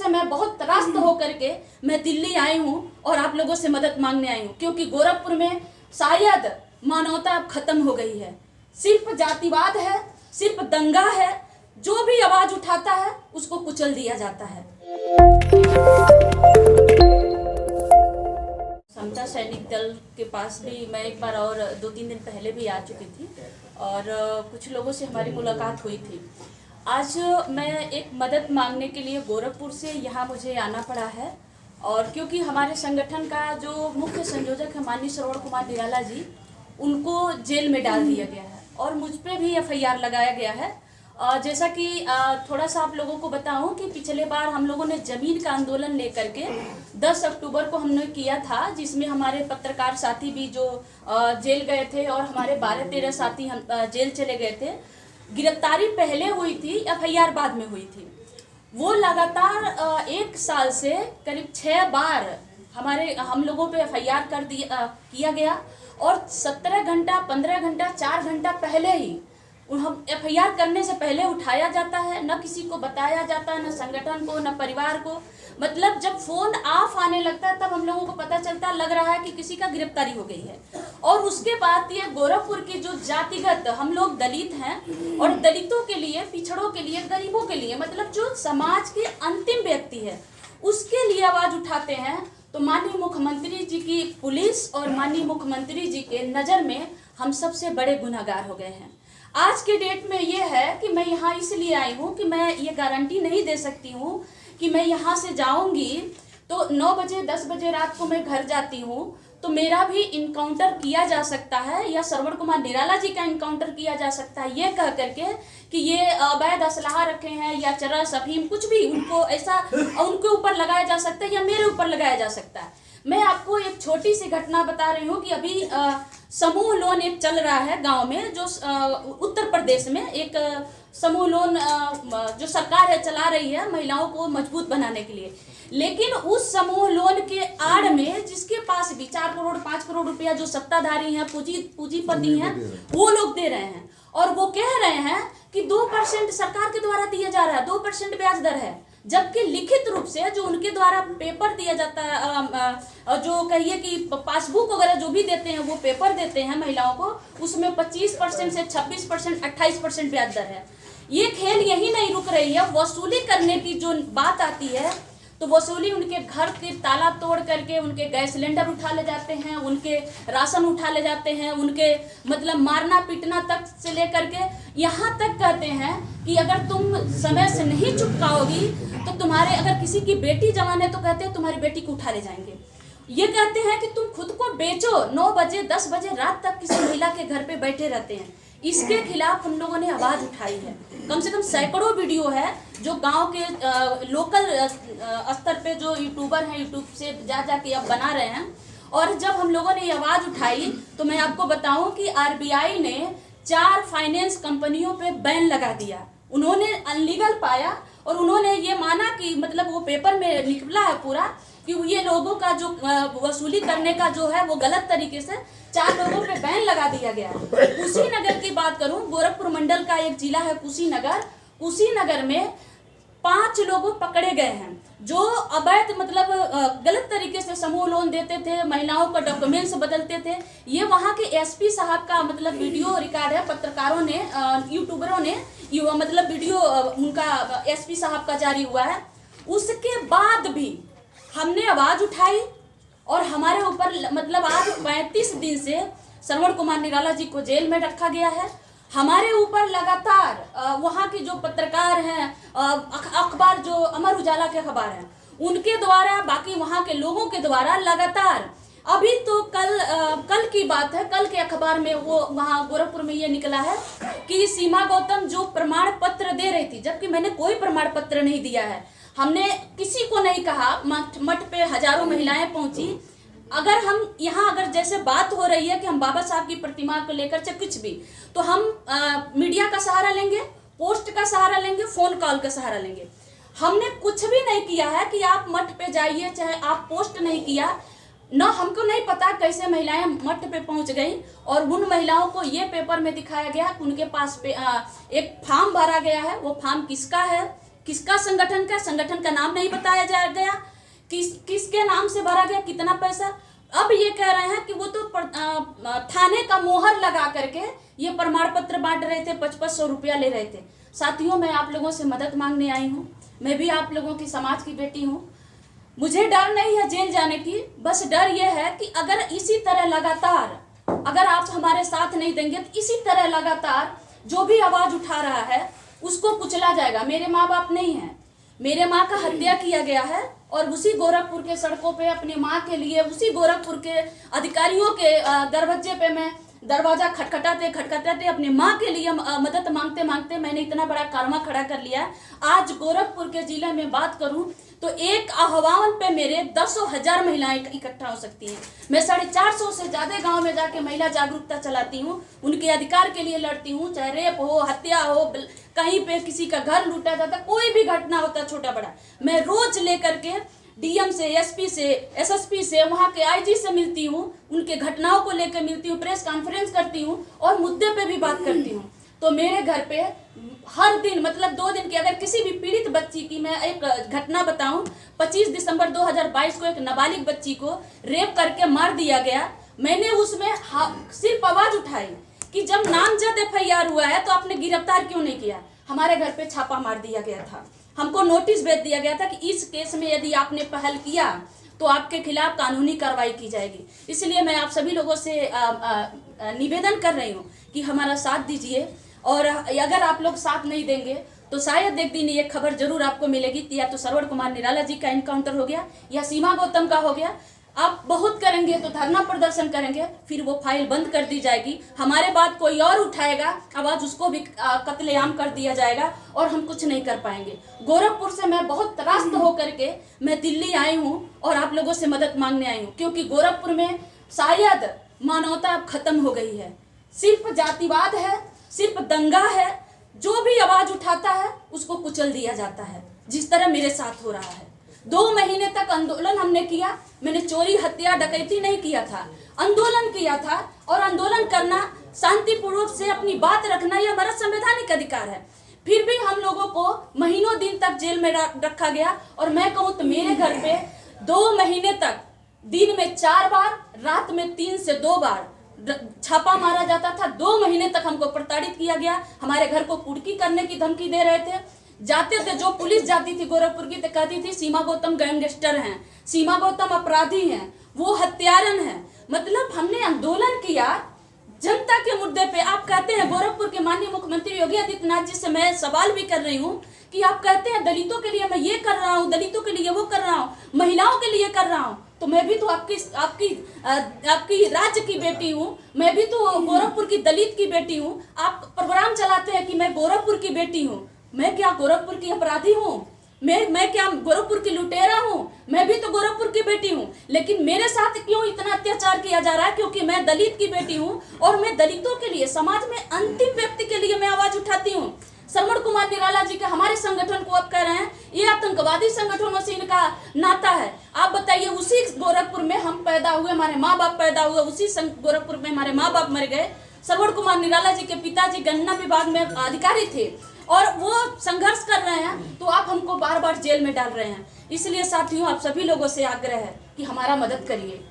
से मैं बहुत त्रास्त होकर के मैं दिल्ली आई हूँ और आप लोगों से मदद मांगने आई हूँ, क्योंकि गोरखपुर में शायद मानवता अब खत्म हो गई है। सिर्फ जातिवाद है, सिर्फ दंगा है, जो भी आवाज उठाता है उसको कुचल दिया जाता है। समता सैनिक दल के पास भी मैं एक बार और 2-3 दिन पहले भी आ चुकी थी और कुछ लोगों से हमारी मुलाकात हुई थी। आज मैं एक मदद मांगने के लिए गोरखपुर से यहाँ मुझे आना पड़ा है, और क्योंकि हमारे संगठन का जो मुख्य संयोजक है माननीय श्रवण कुमार निराला जी, उनको जेल में डाल दिया गया है और मुझ पे भी FIR लगाया गया है। जैसा कि थोड़ा सा आप लोगों को बताऊं कि पिछले बार हम लोगों ने ज़मीन का आंदोलन लेकर के 10 अक्टूबर को हमने किया था, जिसमें हमारे पत्रकार साथी भी जो जेल गए थे और हमारे 12-13 साथी हम जेल चले गए थे। गिरफ्तारी पहले हुई थी, FIR बाद में हुई थी। वो लगातार 1 साल से करीब 6 बार हम लोगों पे FIR किया गया और 17 घंटा 15 घंटा 4 घंटा पहले ही हम FIR करने से पहले उठाया जाता है, न किसी को बताया जाता है, न संगठन को, न परिवार को। मतलब जब फोन ऑफ आने लगता है तब हम लोगों को पता चलता लग रहा है कि किसी का गिरफ्तारी हो गई है। और उसके बाद ये गोरखपुर की जो जातिगत, हम लोग दलित हैं और दलितों के लिए, पिछड़ों के लिए, गरीबों के लिए, मतलब जो समाज के अंतिम व्यक्ति है उसके लिए आवाज उठाते हैं, तो माननीय मुख्यमंत्री जी की पुलिस और माननीय मुख्यमंत्री जी के नज़र में हम सबसे बड़े गुनहगार हो गए हैं। आज के डेट में ये है कि मैं यहाँ इसलिए आई हूँ कि मैं ये गारंटी नहीं दे सकती हूँ कि मैं यहाँ से जाऊँगी तो 9 बजे 10 बजे रात को मैं घर जाती हूँ तो मेरा भी इनकाउंटर किया जा सकता है या श्रवण कुमार निराला जी का इनकाउंटर किया जा सकता है, ये कह करके कि ये अवैध असलाहा रखे हैं या चरस अफीम कुछ भी उनको ऐसा उनके ऊपर लगाया जा सकता है या मेरे ऊपर लगाया जा सकता है। मैं आपको एक छोटी सी घटना बता रही हूँ कि अभी समूह लोन एक चल रहा है गांव में, जो उत्तर प्रदेश में एक समूह लोन जो सरकार है चला रही है महिलाओं को मजबूत बनाने के लिए। लेकिन उस समूह लोन के आड़ में जिसके पास भी 4 करोड़ 5 करोड़ रुपया जो सत्ताधारी हैं, पूंजीपति हैं, वो लोग दे रहे हैं और वो कह रहे हैं कि 2% सरकार के द्वारा दिया जा रहा है, 2% ब्याज दर है, जबकि लिखित रूप से जो उनके द्वारा पेपर दिया जाता है, जो कहिए कि पासबुक वगैरह जो भी देते हैं वो पेपर देते हैं महिलाओं को, उसमें 25% से 26% 28% ब्याज दर है। ये खेल यही नहीं रुक रही है, वसूली करने की जो बात आती है तो वसूली उनके घर के ताला तोड़ करके उनके गैस सिलेंडर उठा ले जाते हैं, उनके राशन उठा ले जाते हैं, उनके मतलब मारना पीटना तक से लेकर के यहाँ तक कहते हैं कि अगर तुम समय से नहीं चुकाओगी तो तुम्हारे, अगर किसी की बेटी जवान है तो कहते हैं तुम्हारी बेटी को उठा ले जाएंगे। ये कहते हैं कि तुम खुद को बेचो, 9 बजे 10 बजे रात तक किसी महिला के घर पे बैठे रहते हैं। इसके खिलाफ हम लोगों ने आवाज उठाई है। कम से कम सैकड़ों वीडियो है जो गांव के लोकल स्तर पे जो यूट्यूबर हैं, यूट्यूब से जा के अब बना रहे हैं। और जब हम लोगों ने ये आवाज उठाई तो मैं आपको बताऊं कि RBI ने 4 फाइनेंस कंपनियों पे बैन लगा दिया। उन्होंने अनलीगल पाया और उन्होंने ये माना कि मतलब वो पेपर में निकला है पूरा कि ये लोगों का जो वसूली करने का जो है वो गलत तरीके से 4 लोगों पे बैन लगा दिया गया है। कुशीनगर की बात करूं, गोरखपुर मंडल का एक जिला है कुशीनगर में 5 लोग पकड़े गए हैं जो अवैध मतलब गलत तरीके से समूह लोन देते थे, महिलाओं का डॉक्यूमेंट्स बदलते थे। ये वहाँ के SP साहब का मतलब वीडियो रिकॉर्ड है, पत्रकारों ने, यूट्यूबरों ने मतलब वीडियो उनका SP साहब का जारी हुआ है। उसके बाद भी हमने आवाज उठाई और हमारे ऊपर मतलब आज 35 दिन से श्रवण कुमार निराला जी को जेल में रखा गया है। हमारे ऊपर लगातार वहाँ के जो पत्रकार हैं, अखबार जो अमर उजाला के अखबार हैं, उनके द्वारा, बाकी वहाँ के लोगों के द्वारा लगातार, अभी तो कल की बात है, कल के अखबार में वो वहाँ गोरखपुर में ये निकला है कि सीमा गौतम जो प्रमाण पत्र दे रही थी, जबकि मैंने कोई प्रमाण पत्र नहीं दिया है। हमने किसी को नहीं कहा, मठ पे हजारों महिलाएं पहुंची। अगर हम यहाँ अगर जैसे बात हो रही है कि हम बाबा साहब की प्रतिमा को लेकर चाहे कुछ भी, तो हम मीडिया का सहारा लेंगे, पोस्ट का सहारा लेंगे, फोन कॉल का सहारा लेंगे। हमने कुछ भी नहीं किया है कि आप मठ पे जाइए, चाहे आप पोस्ट नहीं किया ना, हमको नहीं पता कैसे महिलाएं मठ पे पहुंच गई। और उन महिलाओं को ये पेपर में दिखाया गया कि उनके पास पे एक फॉर्म भरा गया है, वो फॉर्म किसका है, किसका संगठन का, संगठन का नाम नहीं बताया जा गया, किसके नाम से भरा गया, कितना पैसा। अब ये कह रहे हैं कि वो तो थाने का मोहर लगा करके ये प्रमाण पत्र बांट रहे थे, 5500 रुपया ले रहे थे। साथियों, मैं आप लोगों से मदद मांगने आई हूँ। मैं भी आप लोगों की समाज की बेटी हूँ। मुझे डर नहीं है जेल जाने की, बस डर ये है कि अगर इसी तरह लगातार, अगर आप हमारे साथ नहीं देंगे तो इसी तरह लगातार जो भी आवाज उठा रहा है उसको कुचला जाएगा। मेरे माँ बाप नहीं हैं, मेरे माँ का हत्या किया गया है और उसी गोरखपुर के सड़कों पे अपनी माँ के लिए, उसी गोरखपुर के अधिकारियों के दरवाजे पे मैं दरवाजा खटखटाते अपनी माँ के लिए मदद मांगते मांगते मैंने इतना बड़ा कारवा खड़ा कर लिया। आज गोरखपुर के जिले में बात करूं तो एक आह्वान पे मेरे 10,000 महिलाएं इकट्ठा हो सकती हैं। मैं 450 से ज्यादा गांव में जाके महिला जागरूकता चलाती हूँ, उनके अधिकार के लिए लड़ती हूँ। चाहे रेप हो, हत्या हो, कहीं पे किसी का घर लूटा जाता, कोई भी घटना होता छोटा बड़ा, मैं रोज लेकर के डीएम से, एसपी से, एसएसपी से, वहाँ के आईजी से मिलती हूँ, उनके घटनाओं को लेकर मिलती हूँ, प्रेस कॉन्फ्रेंस करती हूँ और मुद्दे पे भी बात करती हूँ। तो मेरे घर पे हर दिन, मतलब 2 दिन की, अगर किसी भी पीड़ित बच्ची की मैं एक घटना बताऊं, 25 दिसंबर 2022 को एक नाबालिग बच्ची को रेप करके मार दिया गया। मैंने उसमें सिर्फ आवाज उठाई कि जब नामजद एफआईआर हुआ है तो आपने गिरफ्तार क्यों नहीं किया। हमारे घर पे छापा मार दिया गया था, हमको नोटिस भेज दिया गया था कि इस केस में यदि आपने पहल किया तो आपके खिलाफ कानूनी कार्रवाई की जाएगी। इसलिए मैं आप सभी लोगों से निवेदन कर रही हूँ कि हमारा साथ दीजिए, और अगर आप लोग साथ नहीं देंगे तो शायद एक दिन ये खबर जरूर आपको मिलेगी कि या तो श्रवण कुमार निराला जी का एनकाउंटर हो गया या सीमा गौतम का हो गया। आप बहुत करेंगे तो धरना प्रदर्शन करेंगे, फिर वो फाइल बंद कर दी जाएगी, हमारे बाद कोई और उठाएगा आवाज, उसको भी कत्लेआम कर दिया जाएगा और हम कुछ नहीं कर पाएंगे। गोरखपुर से मैं बहुत त्रास्त होकर के मैं दिल्ली आई हूँ और आप लोगों से मदद मांगने आई हूँ, क्योंकि गोरखपुर में शायद मानवता अब खत्म हो गई है। सिर्फ जातिवाद है, सिर्फ दंगा है, जो भी आवाज उठाता है उसको कुचल दिया जाता है, जिस तरह मेरे साथ हो रहा है। 2 महीने तक आंदोलन हमने किया। मैंने चोरी, हत्या, डकैती नहीं किया था, आंदोलन किया था। और आंदोलन करना, शांतिपूर्वक से अपनी बात रखना, यह हमारा संवैधानिक अधिकार है। फिर भी हम लोगों को महीनों दिन तक जेल में रखा गया। और मैं कहूँ तो मेरे घर पे 2 महीने तक दिन में 4 बार, रात में 3 से 2 बार छापा मारा जाता था। 2 महीने तक हमको प्रताड़ित किया गया। हमारे घर को कुर्की करने की धमकी दे रहे थे। जाते थे, जो पुलिस जाती थी गोरखपुर की तो कहती थी सीमा गौतम गैंगस्टर हैं, सीमा गौतम अपराधी हैं, वो हत्यारन हैं। मतलब हमने आंदोलन किया जनता के मुद्दे पे। आप कहते हैं, गोरखपुर के माननीय मुख्यमंत्री योगी आदित्यनाथ जी से मैं सवाल भी कर रही हूँ कि आप कहते हैं दलितों के लिए मैं ये कर रहा हूँ, दलितों के लिए वो कर रहा हूँ, महिलाओं के लिए कर रहा हूँ, तो मैं भी तो आपकी राज्य की बेटी हूँ, मैं भी तो गोरखपुर की दलित की बेटी हूँ। आप प्रोग्राम चलाते हैं कि मैं गोरखपुर की बेटी हूँ। मैं क्या गोरखपुर की अपराधी हूँ? मैं क्या गोरखपुर की लुटेरा हूँ? मैं भी तो गोरखपुर की बेटी हूँ। लेकिन मेरे साथ क्यों इतना अत्याचार किया जा रहा है? क्योंकि मैं दलित की बेटी हूँ और मैं दलितों के लिए, समाज में अंतिम व्यक्ति के लिए मैं आवाज उठाती हूँ। श्रवण कुमार निराला जी के हमारे संगठन को आप कह रहे हैं ये आतंकवादी संगठनों से इनका नाता है। आप बताइए, उसी गोरखपुर में हम पैदा हुए, हमारे माँ बाप पैदा हुए, उसी गोरखपुर में हमारे माँ बाप मर गए। श्रवण कुमार निराला जी के पिताजी गन्ना विभाग में अधिकारी थे और वो संघर्ष कर रहे हैं, तो आप हमको बार बार जेल में डाल रहे हैं। इसलिए साथियों, आप सभी लोगों से आग्रह है कि हमारा मदद करिए।